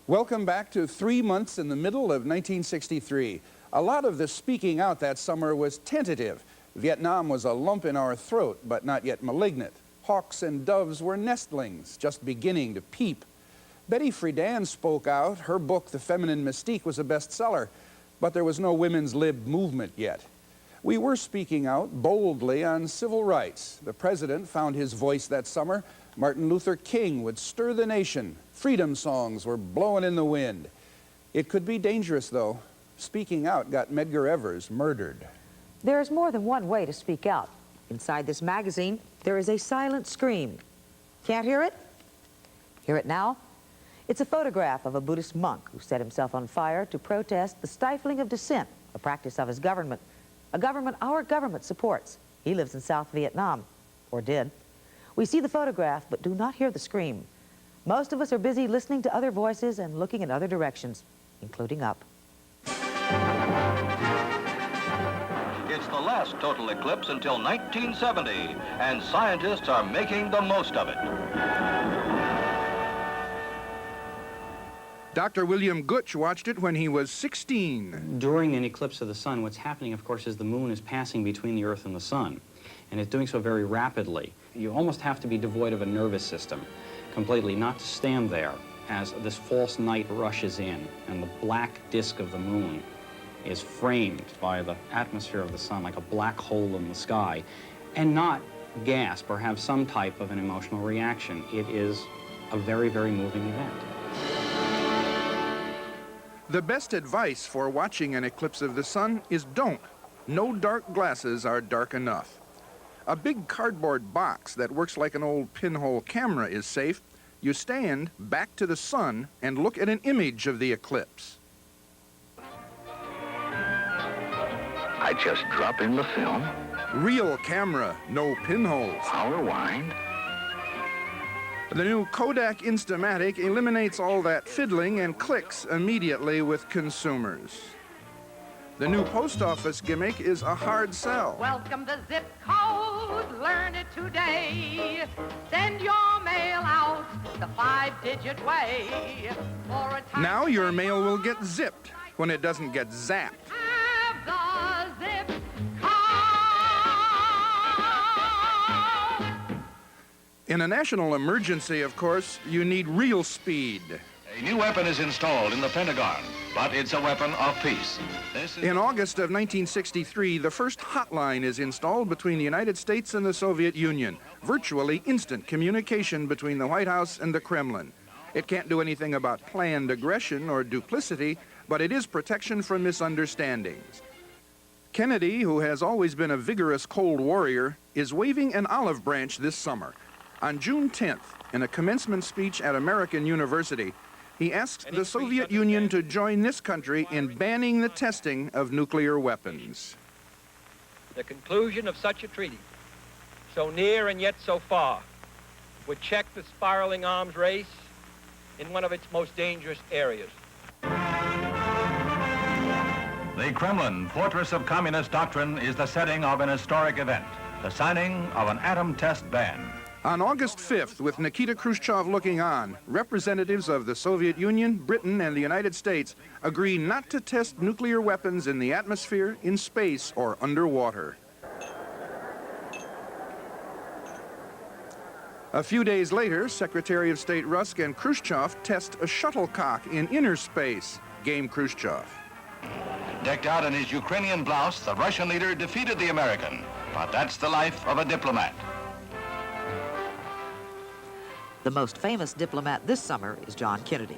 Welcome back to 3 months in the middle of 1963. A lot of the speaking out that summer was tentative. Vietnam was a lump in our throat, but not yet malignant. Hawks and doves were nestlings, just beginning to peep. Betty Friedan spoke out. Her book, The Feminine Mystique, was a bestseller, but there was no women's lib movement yet. We were speaking out boldly on civil rights. The president found his voice that summer. Martin Luther King would stir the nation. Freedom songs were blowing in the wind. It could be dangerous, though. Speaking out got Medgar Evers murdered. There is more than one way to speak out. Inside this magazine, there is a silent scream. Can't hear it? Hear it now? It's a photograph of a Buddhist monk who set himself on fire to protest the stifling of dissent, a practice of his government, a government our government supports. He lives in South Vietnam, or did. We see the photograph, but do not hear the scream. Most of us are busy listening to other voices and looking in other directions, including up. It's the last total eclipse until 1970, and scientists are making the most of it. Dr. William Gutsch watched it when he was 16. During an eclipse of the sun, what's happening, of course, is the moon is passing between the Earth and the sun, and it's doing so very rapidly. You almost have to be devoid of a nervous system completely, not to stand there as this false night rushes in and the black disk of the moon is framed by the atmosphere of the sun like a black hole in the sky, and not gasp or have some type of an emotional reaction. It is a very, very moving event. The best advice for watching an eclipse of the sun is don't. No dark glasses are dark enough. A big cardboard box that works like an old pinhole camera is safe. You stand back to the sun and look at an image of the eclipse. I just drop in the film. Real camera, no pinholes. Power wind. The new Kodak Instamatic eliminates all that fiddling and clicks immediately with consumers. The new post office gimmick is a hard sell. Welcome to zip code, learn it today. Send your mail out the 5-digit way. For a time Now your mail will get zipped when it doesn't get zapped. have the zip code. In a national emergency, of course, you need real speed. A new weapon is installed in the Pentagon, but it's a weapon of peace. In August of 1963, the first hotline is installed between the United States and the Soviet Union. Virtually instant communication between the White House and the Kremlin. It can't do anything about planned aggression or duplicity, but it is protection from misunderstandings. Kennedy, who has always been a vigorous Cold Warrior, is waving an olive branch this summer. On June 10th, in a commencement speech at American University, he asks the Soviet Union to join this country in banning the testing of nuclear weapons. The conclusion of such a treaty, so near and yet so far, would check the spiraling arms race in one of its most dangerous areas. The Kremlin, fortress of communist doctrine, is the setting of an historic event, the signing of an atom test ban. On August 5th, with Nikita Khrushchev looking on, representatives of the Soviet Union, Britain, and the United States agree not to test nuclear weapons in the atmosphere, in space, or underwater. A few days later, Secretary of State Rusk and Khrushchev test a shuttlecock in inner space. Game Khrushchev. Decked out in his Ukrainian blouse, the Russian leader defeated the American. But that's the life of a diplomat. The most famous diplomat this summer is John Kennedy.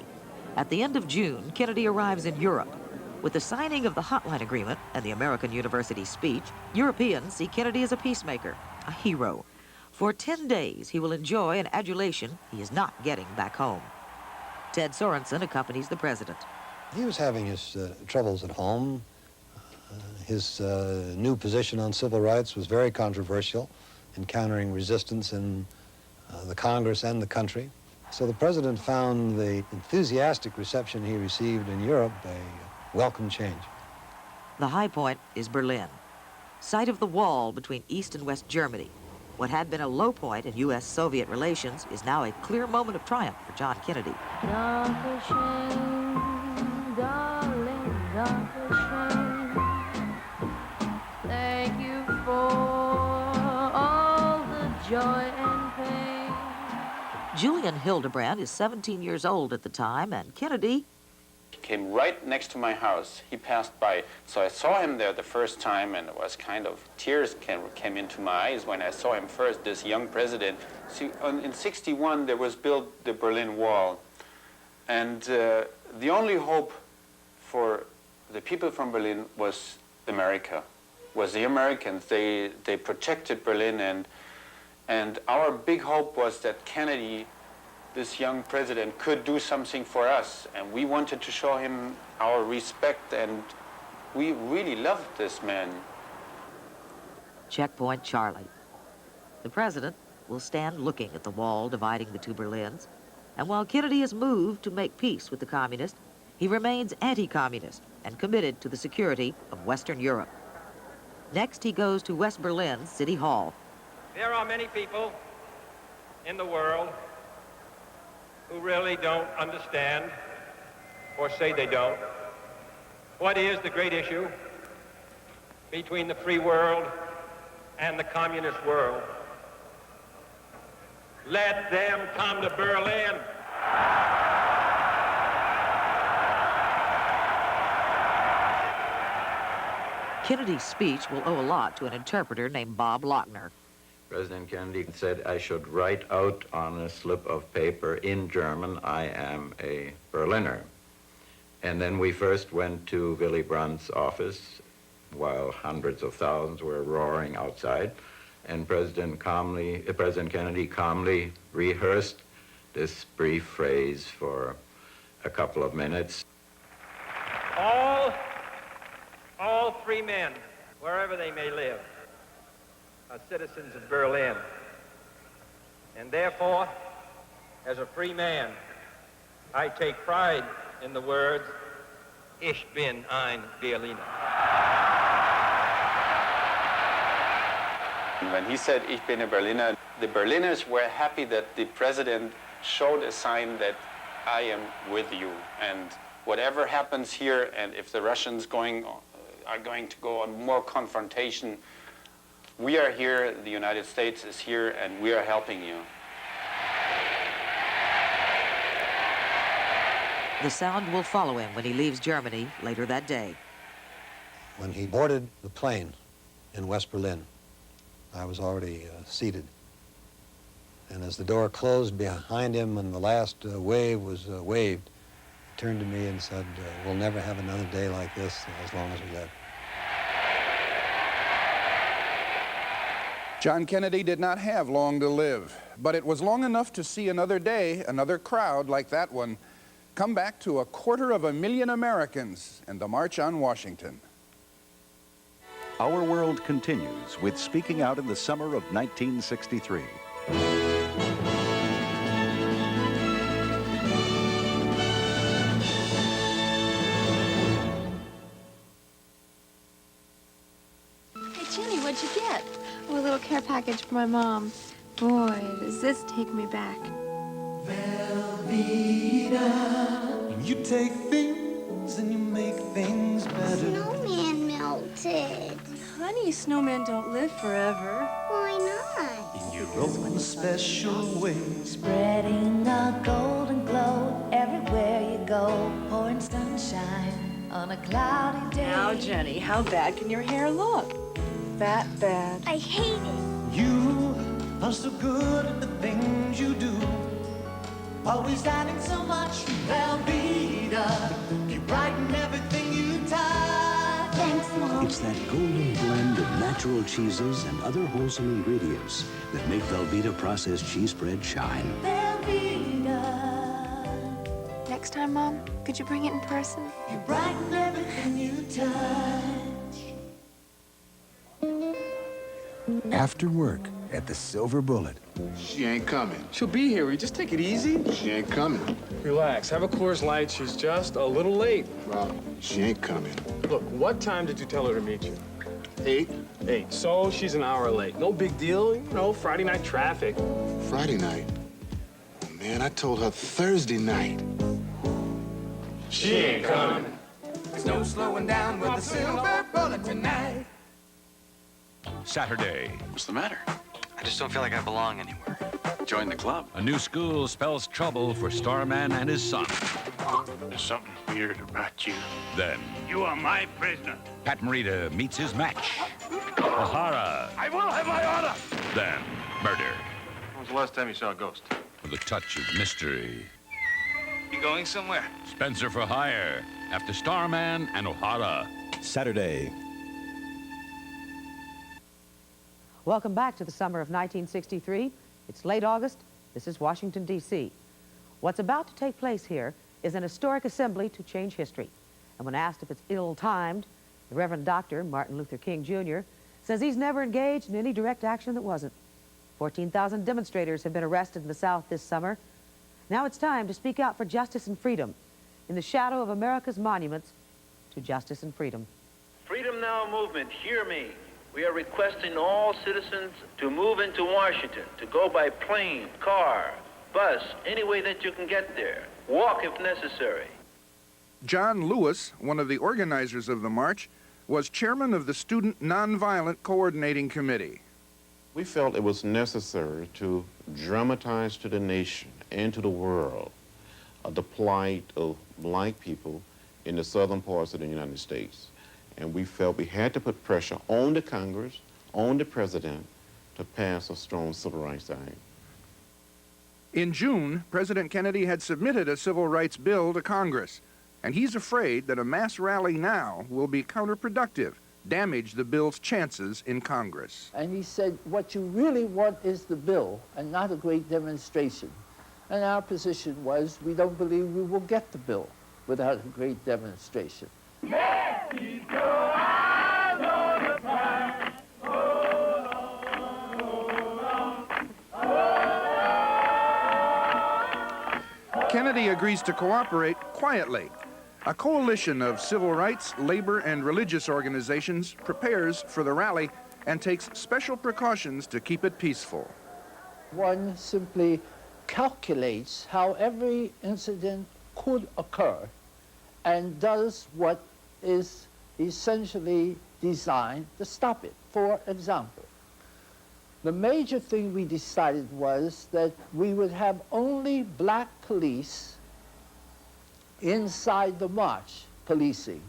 At the end of June, Kennedy arrives in Europe. With the signing of the Hotline Agreement and the American University speech, Europeans see Kennedy as a peacemaker, a hero. For 10 days, he will enjoy an adulation he is not getting back home. Ted Sorensen accompanies the president. He was having his troubles at home. His new position on civil rights was very controversial, encountering resistance in the Congress and the country. So the president found the enthusiastic reception he received in Europe a welcome change. The high point is Berlin, site of the wall between East and West Germany, What had been a low point in U.S.-Soviet relations is now a clear moment of triumph for John Kennedy. Darling, thank you for all the joy and pain. Julian Hildebrand is 17 years old at the time, and Kennedy... He came right next to my house. He passed by. So I saw him there the first time, and it was kind of, tears came into my eyes when I saw him first, this young president. See, in '61, there was built the Berlin Wall. And the only hope for the people from Berlin was America, was the Americans. They protected Berlin, and our big hope was that Kennedy, this young president, could do something for us, and we wanted to show him our respect, and we really loved this man. Checkpoint Charlie. The president will stand looking at the wall dividing the two Berlins, and while Kennedy is moved to make peace with the communists, he remains anti-communist and committed to the security of Western Europe. Next, he goes to West Berlin's City Hall. There are many people in the world who really don't understand, or say they don't, what is the great issue between the free world and the communist world. Let them come to Berlin. Kennedy's speech will owe a lot to an interpreter named Bob Lochner. President Kennedy said I should write out on a slip of paper in German, I am a Berliner. And then we first went to Willy Brandt's office while hundreds of thousands were roaring outside, and President Kennedy calmly rehearsed this brief phrase for a couple of minutes. All free men, wherever they may live, are citizens of Berlin. And therefore, as a free man, I take pride in the words, Ich bin ein Berliner. When he said, Ich bin a Berliner, the Berliners were happy that the president showed a sign that I am with you. And whatever happens here, and if the Russians are going to go on more confrontation, we are here, the United States is here, and we are helping you. The sound will follow him when he leaves Germany later that day. When he boarded the plane in West Berlin, I was already seated. And as the door closed behind him and the last wave was waved, he turned to me and said, we'll never have another day like this as long as we live. John Kennedy did not have long to live, but it was long enough to see another day, another crowd like that one, come back to 250,000 Americans and the March on Washington. Our world continues with Speaking Out in the summer of 1963. Hey, Jenny, what'd you get? Oh, a little care package for my mom. Boy, does this take me back. Velveeta. You take things and you make things better. Snowman melted. Honey, snowmen don't live forever. Why not? In your own special way. Spreading a golden glow everywhere you go. Pouring sunshine on a cloudy day. Now, Jenny, how bad can your hair look? That bad. I hate it. You are so good at the things you do. Always adding so much to Velveeta. Keep writing everything you touch. Thanks, Mom. It's that golden blend of natural cheeses and other wholesome ingredients that make Velveeta processed cheese spread shine. Velveeta. Next time, Mom, could you bring it in person? Keep writing everything you touch. After work at the Silver Bullet. She ain't coming. She'll be here. Will you just take it easy? She ain't coming. Relax. Have a Coors Light. She's just a little late. Well, she ain't coming. Look, what time did you tell her to meet you? 8. 8. So she's an hour late. No big deal. You know, Friday night traffic. Friday night? Man, I told her Thursday night. She ain't coming. There's no slowing down with the silver bullet tonight. Saturday. What's the matter? I just don't feel like I belong anywhere. Join the club. A new school spells trouble for Starman and his son. There's something weird about you. Then, You are my prisoner. Pat Morita meets his match. O'Hara. I will have my order. Then, murder. When was the last time you saw a ghost? With a touch of mystery. You going somewhere? Spencer for hire. After Starman and O'Hara. Saturday. Welcome back to the summer of 1963. It's late August. This is Washington, D.C. What's about to take place here is an historic assembly to change history. And when asked if it's ill-timed, the Reverend Dr. Martin Luther King, Jr. says he's never engaged in any direct action that wasn't. 14,000 demonstrators have been arrested in the South this summer. Now it's time to speak out for justice and freedom in the shadow of America's monuments to justice and freedom. Freedom Now movement, hear me. We are requesting all citizens to move into Washington, to go by plane, car, bus, any way that you can get there. Walk if necessary. John Lewis, one of the organizers of the march, was chairman of the Student Nonviolent Coordinating Committee. We felt it was necessary to dramatize to the nation and to the world the plight of black people in the southern parts of the United States. And we felt we had to put pressure on the Congress, on the President, to pass a strong Civil Rights Act. In June, President Kennedy had submitted a civil rights bill to Congress, and he's afraid that a mass rally now will be counterproductive, damage the bill's chances in Congress. And he said, what you really want is the bill and not a great demonstration. And our position was, we don't believe we will get the bill without a great demonstration. Kennedy agrees to cooperate quietly. A coalition of civil rights, labor, and religious organizations prepares for the rally and takes special precautions to keep it peaceful. One simply calculates how every incident could occur and does what is essentially designed to stop it. For example, the major thing we decided was that we would have only black police inside the march policing,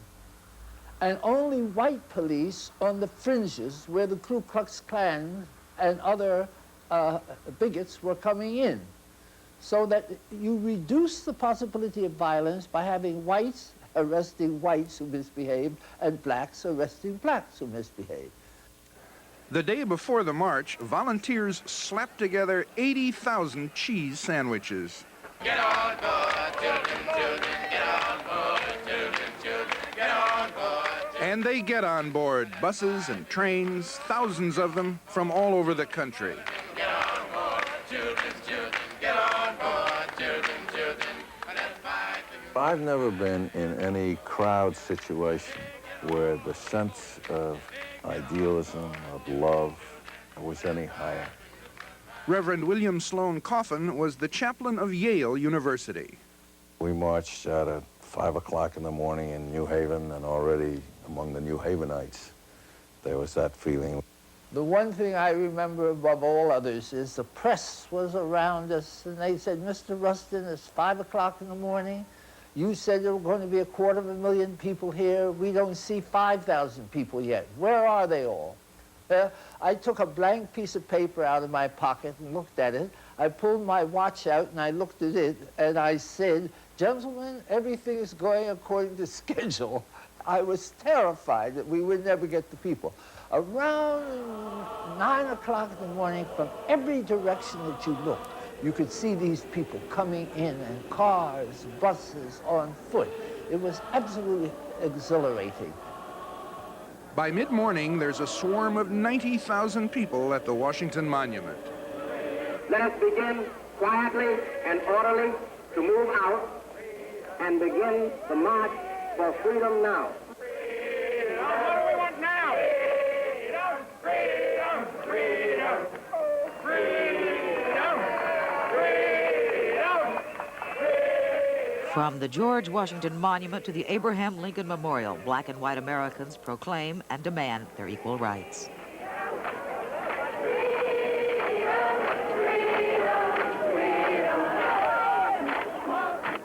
and only white police on the fringes where the Ku Klux Klan and other bigots were coming in, so that you reduce the possibility of violence by having whites arresting whites who misbehaved and blacks arresting blacks who misbehaved. The day before the march, volunteers slapped together 80,000 cheese sandwiches. Get on board, children, children, get on board, children, children, get on board. And they get on board buses and trains, thousands of them from all over the country. Get on board, children, children, get on board, children, children. I've never been in any crowd situation where the sense of idealism, of love, was any higher. Reverend William Sloane Coffin was the chaplain of Yale University. We marched at 5 o'clock in the morning in New Haven, and already among the New Havenites, there was that feeling. The one thing I remember above all others is the press was around us, and they said, Mr. Rustin, it's 5 o'clock in the morning. You said there were going to be 250,000 people here. We don't see 5,000 people yet. Where are they all? I took a blank piece of paper out of my pocket and looked at it. I pulled my watch out and I looked at it and I said, gentlemen, everything is going according to schedule. I was terrified that we would never get the people. Around 9 o'clock in the morning, from every direction that you looked, you could see these people coming in cars, buses, on foot. It was absolutely exhilarating. By mid-morning, there's a swarm of 90,000 people at the Washington Monument. Let us begin quietly and orderly to move out and begin the march for freedom now. What do we want now? From the George Washington Monument to the Abraham Lincoln Memorial, black and white Americans proclaim and demand their equal rights.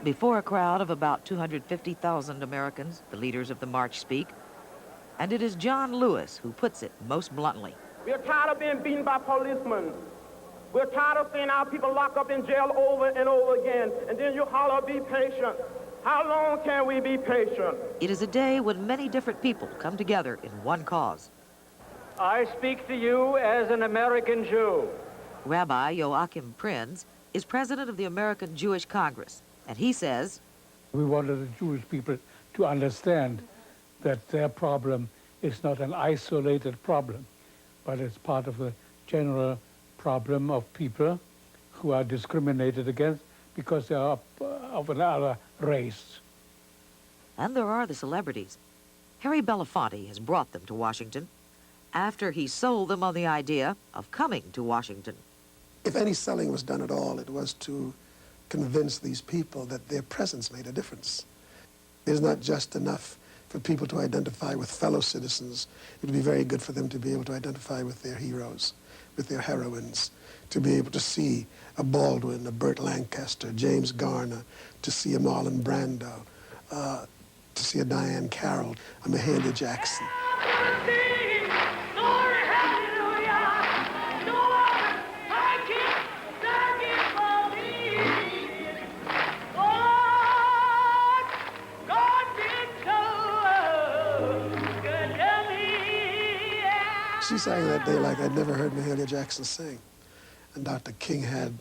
Before a crowd of about 250,000 Americans, the leaders of the march speak, and it is John Lewis who puts it most bluntly. We're tired of being beaten by policemen. We're tired of seeing our people locked up in jail over and over again, and then you holler, be patient. How long can we be patient? It is a day when many different people come together in one cause. I speak to you as an American Jew. Rabbi Joachim Prinz is president of the American Jewish Congress, and he says, we wanted the Jewish people to understand that their problem is not an isolated problem, but it's part of a general problem of people who are discriminated against because they are of another race. And there are the celebrities. Harry Belafonte has brought them to Washington after he sold them on the idea of coming to Washington. If any selling was done at all, it was to convince these people that their presence made a difference. It's not just enough for people to identify with fellow citizens. It would be very good for them to be able to identify with their heroes, with their heroines, to be able to see a Baldwin, a Burt Lancaster, James Garner, to see a Marlon Brando, to see a Diane Carroll, a Mahalia Jackson. She sang that day like I'd never heard Mahalia Jackson sing. And Dr. King had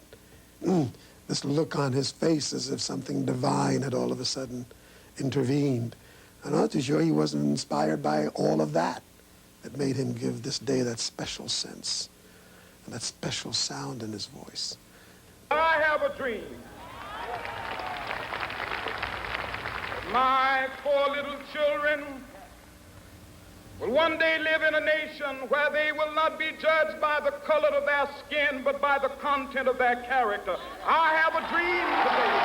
this look on his face as if something divine had all of a sudden intervened. I'm not too sure he wasn't inspired by all of that that made him give this day that special sense and that special sound in his voice. I have a dream. My 4 little children will one day live in a nation where they will not be judged by the color of their skin, but by the content of their character. I have a dream today.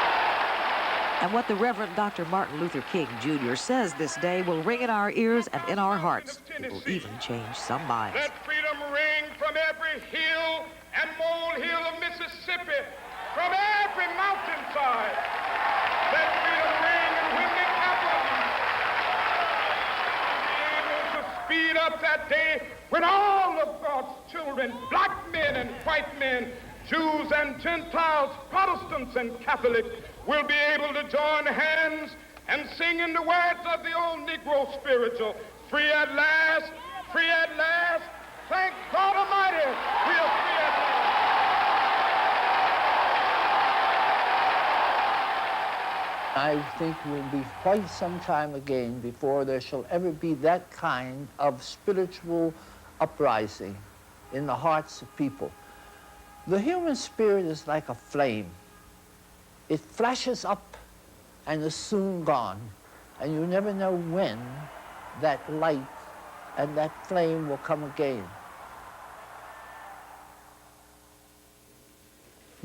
And what the Reverend Dr. Martin Luther King Jr. says this day will ring in our ears and in our hearts. It will even change some minds. Let freedom ring from every hill and molehill of Mississippi, from every mountainside. Let freedom ring in Whitney speed up that day when all of God's children, black men and white men, Jews and Gentiles, Protestants and Catholics, will be able to join hands and sing in the words of the old Negro spiritual, free at last, thank God Almighty, we are free at last. I think it will be quite some time again before there shall ever be that kind of spiritual uprising in the hearts of people. The human spirit is like a flame. It flashes up and is soon gone, and you never know when that light and that flame will come again.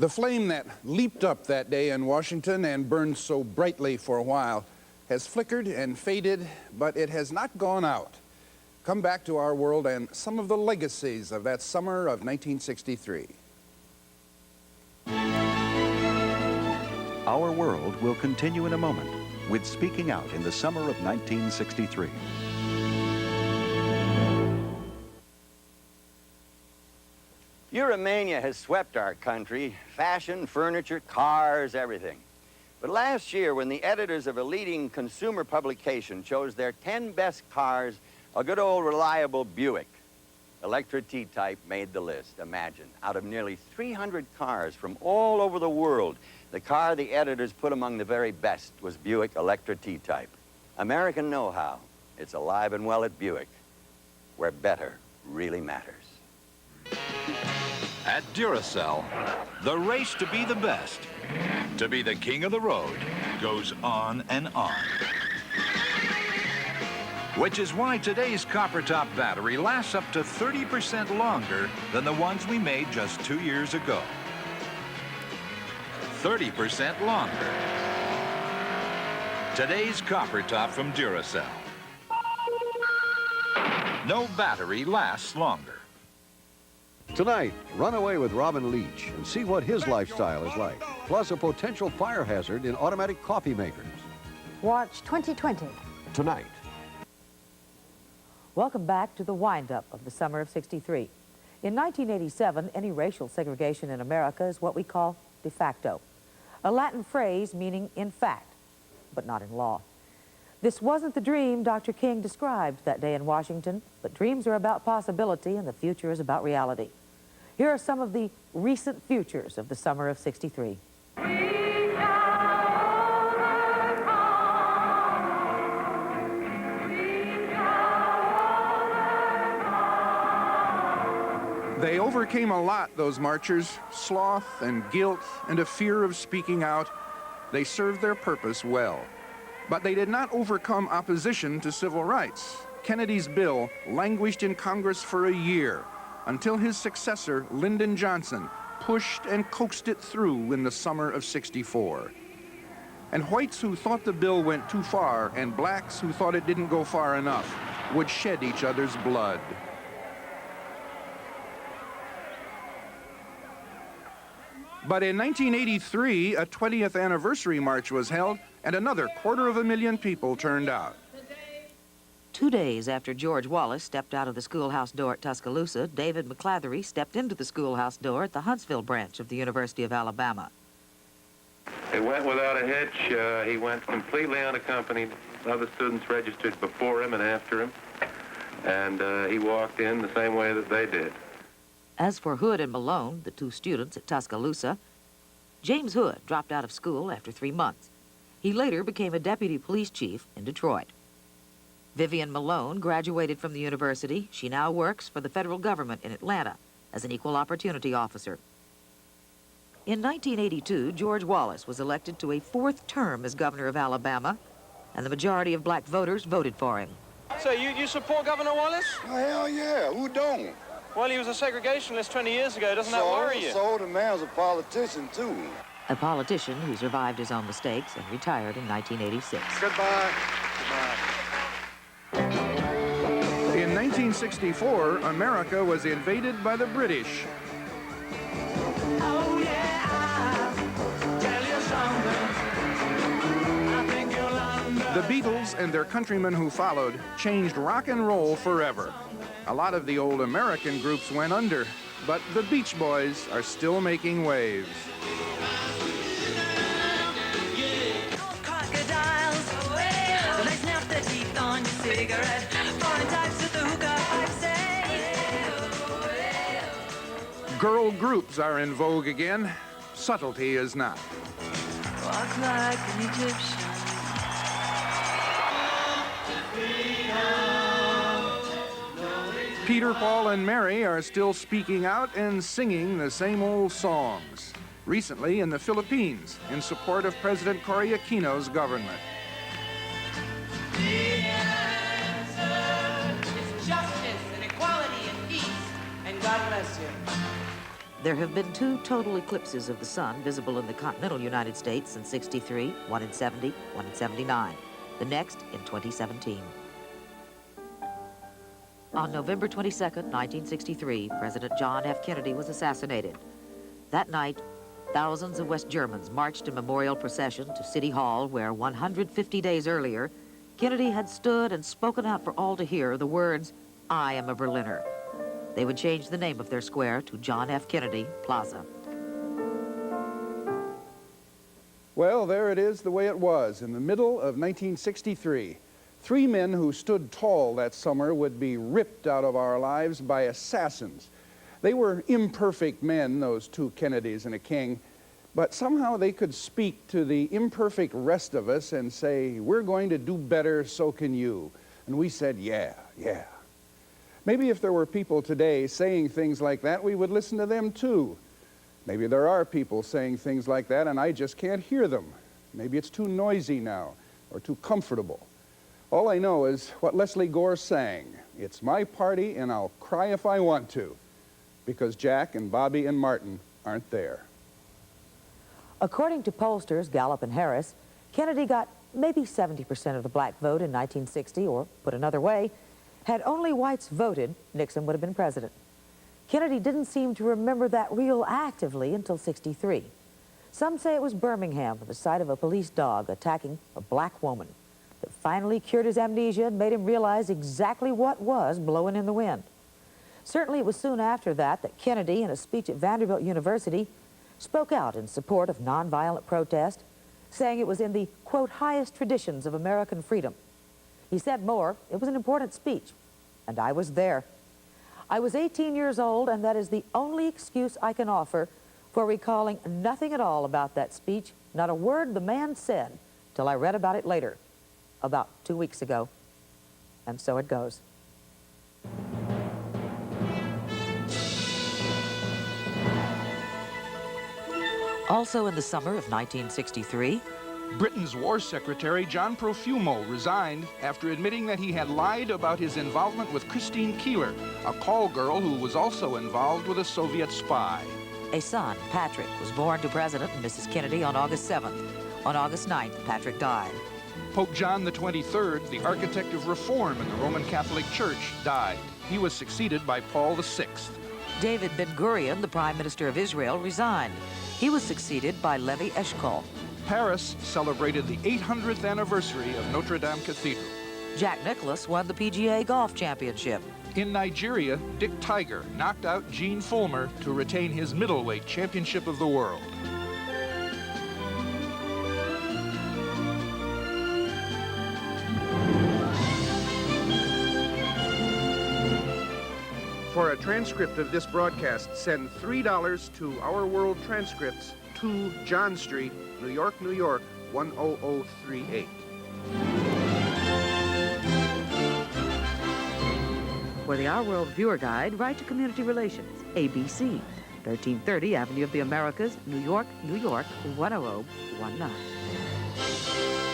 The flame that leaped up that day in Washington and burned so brightly for a while has flickered and faded, but it has not gone out. Come back to our world and some of the legacies of that summer of 1963. Our world will continue in a moment with Speaking Out in the summer of 1963. Euromania has swept our country. Fashion, furniture, cars, everything. But last year, when the editors of a leading consumer publication chose their 10 best cars, a good old reliable Buick Electra T-Type made the list. Imagine, out of nearly 300 cars from all over the world, the car the editors put among the very best was Buick Electra T-Type. American know-how. It's alive and well at Buick, where better really matters. At Duracell, the race to be the best, to be the king of the road, goes on and on. Which is why today's copper top battery lasts up to 30% longer than the ones we made just 2 years ago. 30% longer. Today's copper top from Duracell. No battery lasts longer. Tonight, run away with Robin Leach and see what his lifestyle is like, plus a potential fire hazard in automatic coffee makers. Watch 2020. Tonight. Welcome back to the wind-up of the summer of '63. In 1987, any racial segregation in America is what we call de facto, a Latin phrase meaning in fact, but not in law. This wasn't the dream Dr. King described that day in Washington, but dreams are about possibility and the future is about reality. Here are some of the recent futures of the summer of '63. They overcame a lot, those marchers, sloth and guilt and a fear of speaking out. They served their purpose well. But they did not overcome opposition to civil rights. Kennedy's bill languished in Congress for a year until his successor, Lyndon Johnson, pushed and coaxed it through in the summer of '64. And whites who thought the bill went too far and blacks who thought it didn't go far enough would shed each other's blood. But in 1983, a 20th anniversary march was held, and another 250,000 people turned out. 2 days after George Wallace stepped out of the schoolhouse door at Tuscaloosa, David McClattery stepped into the schoolhouse door at the Huntsville branch of the University of Alabama. He went without a hitch. He went completely unaccompanied. Other students registered before him and after him, and he walked in the same way that they did. As for Hood and Malone, the two students at Tuscaloosa, James Hood dropped out of school after 3 months. He later became a deputy police chief in Detroit. Vivian Malone graduated from the university. She now works for the federal government in Atlanta as an equal opportunity officer. In 1982, George Wallace was elected to a 4th term as governor of Alabama, and the majority of black voters voted for him. So you support Governor Wallace? Oh, hell yeah, who don't? Well, he was a segregationist 20 years ago. Doesn't that worry you? So the man's a politician, too. A politician who survived his own mistakes and retired in 1986. Goodbye. In 1964, America was invaded by the British. Oh, yeah, I'll tell you something. I think you'll understand. The Beatles and their countrymen who followed changed rock and roll forever. A lot of the old American groups went under, but the Beach Boys are still making waves. Crocodiles, they snap their teeth on your cigarette. Foreign types with the hookah pipes say. Girl groups are in vogue again. Subtlety is not. Walk like an Egyptian. Peter, Paul, and Mary are still speaking out and singing the same old songs. Recently in the Philippines, in support of President Cory Aquino's government. The answer is justice and equality and peace, and God bless you. There have been 2 total eclipses of the sun visible in the continental United States since '63, one in '70, one in '79. The next in 2017. On November 22, 1963, President John F. Kennedy was assassinated. That night, thousands of West Germans marched in memorial procession to City Hall, where 150 days earlier, Kennedy had stood and spoken out for all to hear the words, "I am a Berliner." They would change the name of their square to John F. Kennedy Plaza. Well, there it is the way it was in the middle of 1963. 3 men who stood tall that summer would be ripped out of our lives by assassins. They were imperfect men, those 2 Kennedys and a King, but somehow they could speak to the imperfect rest of us and say, we're going to do better, so can you. And we said, yeah, yeah. Maybe if there were people today saying things like that, we would listen to them too. Maybe there are people saying things like that and I just can't hear them. Maybe it's too noisy now or too comfortable. All I know is what Leslie Gore sang, "It's my party and I'll cry if I want to," because Jack and Bobby and Martin aren't there. According to pollsters Gallup and Harris, Kennedy got maybe 70% of the black vote in 1960, or put another way, had only whites voted, Nixon would have been president. Kennedy didn't seem to remember that real actively until '63. Some say it was Birmingham with the sight of a police dog attacking a black woman that finally cured his amnesia and made him realize exactly what was blowing in the wind. Certainly it was soon after that that Kennedy, in a speech at Vanderbilt University, spoke out in support of nonviolent protest, saying it was in the, quote, highest traditions of American freedom. He said more, it was an important speech, and I was there. I was 18 years old, and that is the only excuse I can offer for recalling nothing at all about that speech, not a word the man said, till I read about it later, about 2 weeks ago. And so it goes. Also in the summer of 1963, Britain's War Secretary John Profumo resigned after admitting that he had lied about his involvement with Christine Keeler, a call girl who was also involved with a Soviet spy. a son, Patrick, was born to President and Mrs. Kennedy on August 7th. On August 9th, Patrick died. Pope John XXIII, the architect of reform in the Roman Catholic Church, died. He was succeeded by Paul VI. David Ben-Gurion, the Prime Minister of Israel, resigned. He was succeeded by Levi Eshkol. Paris celebrated the 800th anniversary of Notre Dame Cathedral. Jack Nicklaus won the PGA Golf Championship. In Nigeria, Dick Tiger knocked out Gene Fulmer to retain his middleweight championship of the world. For a transcript of this broadcast, send $3 to Our World Transcripts, 2 John Street, New York, New York, 10038. For the Our World Viewer Guide, write to Community Relations, ABC, 1330 Avenue of the Americas, New York, New York, 10019.